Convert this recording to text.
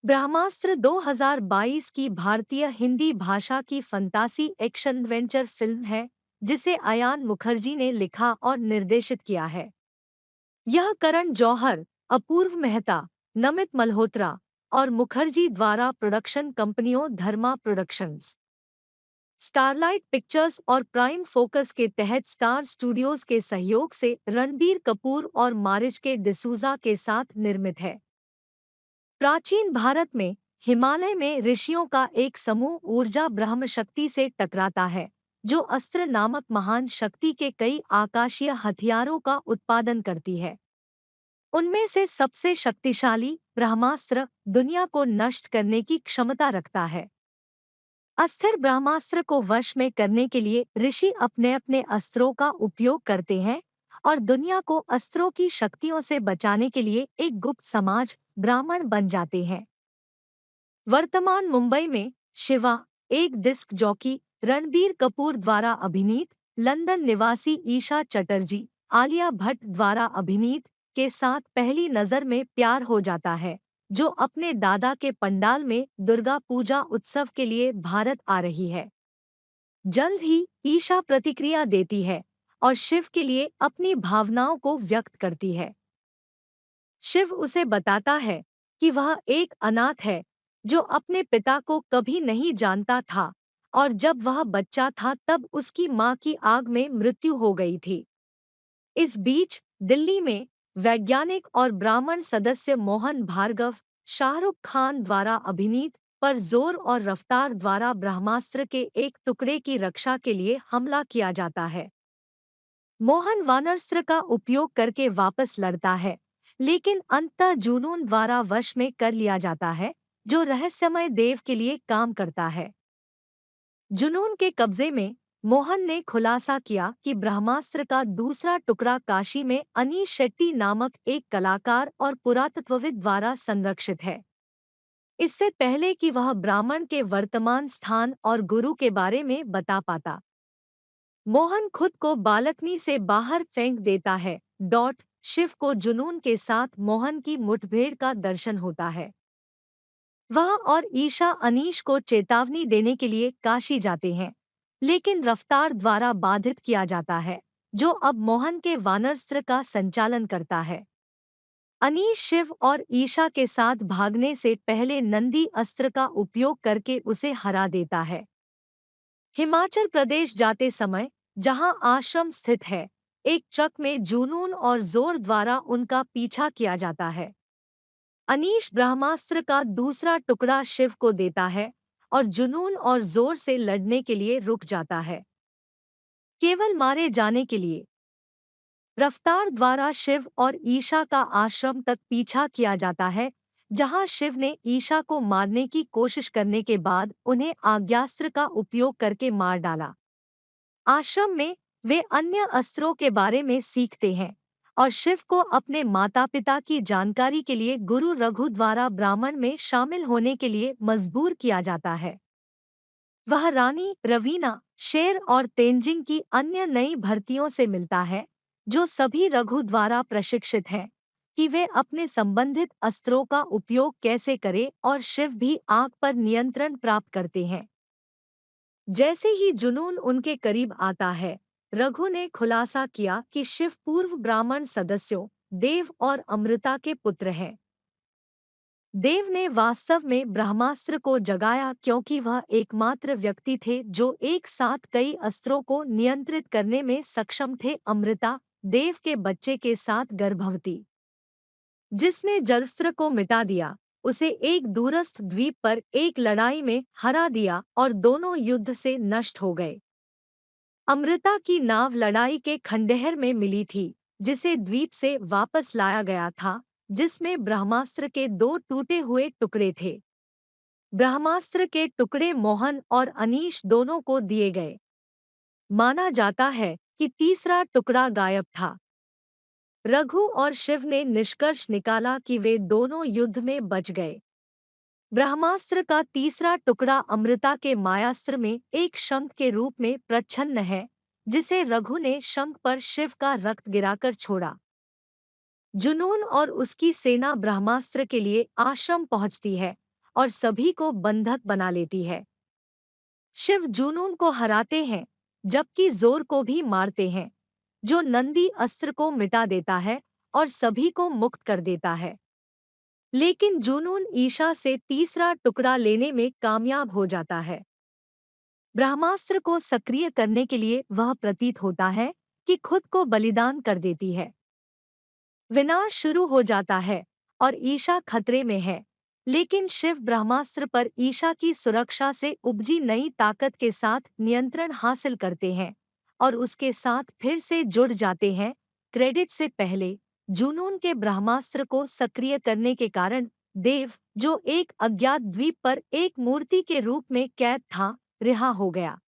ब्रह्मास्त्र 2022 की भारतीय हिंदी भाषा की फंतासी एक्शन वेंचर फिल्म है जिसे अयान मुखर्जी ने लिखा और निर्देशित किया है। यह करण जौहर, अपूर्व मेहता, नमित मल्होत्रा और मुखर्जी द्वारा प्रोडक्शन कंपनियों धर्मा प्रोडक्शंस, स्टारलाइट पिक्चर्स और प्राइम फोकस के तहत स्टार स्टूडियोज के सहयोग से रणबीर कपूर और मारिज के डिसूजा के साथ निर्मित है। प्राचीन भारत में हिमालय में ऋषियों का एक समूह ऊर्जा ब्रह्म शक्ति से टकराता है, जो अस्त्र नामक महान शक्ति के कई आकाशीय हथियारों का उत्पादन करती है। उनमें से सबसे शक्तिशाली ब्रह्मास्त्र दुनिया को नष्ट करने की क्षमता रखता है। अस्थिर ब्रह्मास्त्र को वश में करने के लिए ऋषि अपने अपने अस्त्रों का उपयोग करते हैं और दुनिया को अस्त्रों की शक्तियों से बचाने के लिए एक गुप्त समाज ब्राह्मण बन जाते हैं। वर्तमान मुंबई में शिवा, एक डिस्क जॉकी, रणबीर कपूर द्वारा अभिनीत, लंदन निवासी ईशा चटर्जी, आलिया भट्ट द्वारा अभिनीत के साथ पहली नजर में प्यार हो जाता है, जो अपने दादा के पंडाल में दुर्गा पूजा उत्सव के लिए भारत आ रही है। जल्द ही ईशा प्रतिक्रिया देती है और शिव के लिए अपनी भावनाओं को व्यक्त करती है। शिव उसे बताता है कि वह एक अनाथ है जो अपने पिता को कभी नहीं जानता था और जब वह बच्चा था तब उसकी मां की आग में मृत्यु हो गई थी। इस बीच दिल्ली में वैज्ञानिक और ब्राह्मण सदस्य मोहन भार्गव, शाहरुख खान द्वारा अभिनीत पर जोर और रफ्तार द्वारा ब्रह्मास्त्र के एक टुकड़े की रक्षा के लिए हमला किया जाता है। मोहन वानरस्त्र का उपयोग करके वापस लड़ता है, लेकिन अंततः जुनून द्वारा वश में कर लिया जाता है, जो रहस्यमय देव के लिए काम करता है। जुनून के कब्जे में मोहन ने खुलासा किया कि ब्रह्मास्त्र का दूसरा टुकड़ा काशी में अनीश शेट्टी नामक एक कलाकार और पुरातत्वविद द्वारा संरक्षित है। इससे पहले कि वह ब्राह्मण के वर्तमान स्थान और गुरु के बारे में बता पाता, मोहन खुद को बालकनी से बाहर फेंक देता है। शिव को जुनून के साथ मोहन की मुठभेड़ का दर्शन होता है। वह और ईशा अनीश को चेतावनी देने के लिए काशी जाते हैं, लेकिन रफ्तार द्वारा बाधित किया जाता है, जो अब मोहन के वानरस्त्र का संचालन करता है। अनीश शिव और ईशा के साथ भागने से पहले नंदी अस्त्र का उपयोग करके उसे हरा देता है। हिमाचल प्रदेश जाते समय, जहां आश्रम स्थित है, एक ट्रक में जुनून और जोर द्वारा उनका पीछा किया जाता है। अनीश ब्रह्मास्त्र का दूसरा टुकड़ा शिव को देता है और जुनून और जोर से लड़ने के लिए रुक जाता है, केवल मारे जाने के लिए। रफ्तार द्वारा शिव और ईशा का आश्रम तक पीछा किया जाता है, जहां शिव ने ईशा को मारने की कोशिश करने के बाद उन्हें आग्यास्त्र का उपयोग करके मार डाला। आश्रम में वे अन्य अस्त्रों के बारे में सीखते हैं और शिव को अपने माता पिता की जानकारी के लिए गुरु रघु द्वारा ब्राह्मण में शामिल होने के लिए मजबूर किया जाता है। वह रानी रवीना, शेर और तेंजिंग की अन्य नई भर्तियों से मिलता है, जो सभी रघु द्वारा प्रशिक्षित हैं कि वे अपने संबंधित अस्त्रों का उपयोग कैसे करें, और शिव भी आग पर नियंत्रण प्राप्त करते हैं। जैसे ही जुनून उनके करीब आता है, रघु ने खुलासा किया कि शिव पूर्व ब्राह्मण सदस्यों देव और अमृता के पुत्र हैं। देव ने वास्तव में ब्रह्मास्त्र को जगाया क्योंकि वह एकमात्र व्यक्ति थे जो एक साथ कई अस्त्रों को नियंत्रित करने में सक्षम थे। अमृता, देव के बच्चे के साथ गर्भवती, जिसने जलस्त्र को मिटा दिया, उसे एक दूरस्थ द्वीप पर एक लड़ाई में हरा दिया और दोनों युद्ध से नष्ट हो गए। अमृता की नाव लड़ाई के खंडहर में मिली थी, जिसे द्वीप से वापस लाया गया था, जिसमें ब्रह्मास्त्र के 2 टूटे हुए टुकड़े थे। ब्रह्मास्त्र के टुकड़े मोहन और अनीश दोनों को दिए गए। माना जाता है कि तीसरा टुकड़ा गायब था। रघु और शिव ने निष्कर्ष निकाला कि वे दोनों युद्ध में बच गए। ब्रह्मास्त्र का तीसरा टुकड़ा अमृता के मायास्त्र में एक शंख के रूप में प्रच्छन्न है, जिसे रघु ने शंख पर शिव का रक्त गिराकर छोड़ा। जुनून और उसकी सेना ब्रह्मास्त्र के लिए आश्रम पहुंचती है और सभी को बंधक बना लेती है। शिव जुनून को हराते हैं, जबकि जोर को भी मारते हैं, जो नंदी अस्त्र को मिटा देता है और सभी को मुक्त कर देता है। लेकिन जुनून ईशा से तीसरा टुकड़ा लेने में कामयाब हो जाता है। ब्रह्मास्त्र को सक्रिय करने के लिए वह प्रतीत होता है कि खुद को बलिदान कर देती है। विनाश शुरू हो जाता है और ईशा खतरे में है, लेकिन शिव ब्रह्मास्त्र पर ईशा की सुरक्षा से उपजी नई ताकत के साथ नियंत्रण हासिल करते हैं और उसके साथ फिर से जुड़ जाते हैं। क्रेडिट से पहले जुनून के ब्रह्मास्त्र को सक्रिय करने के कारण देव, जो एक अज्ञात द्वीप पर एक मूर्ति के रूप में कैद था, रिहा हो गया।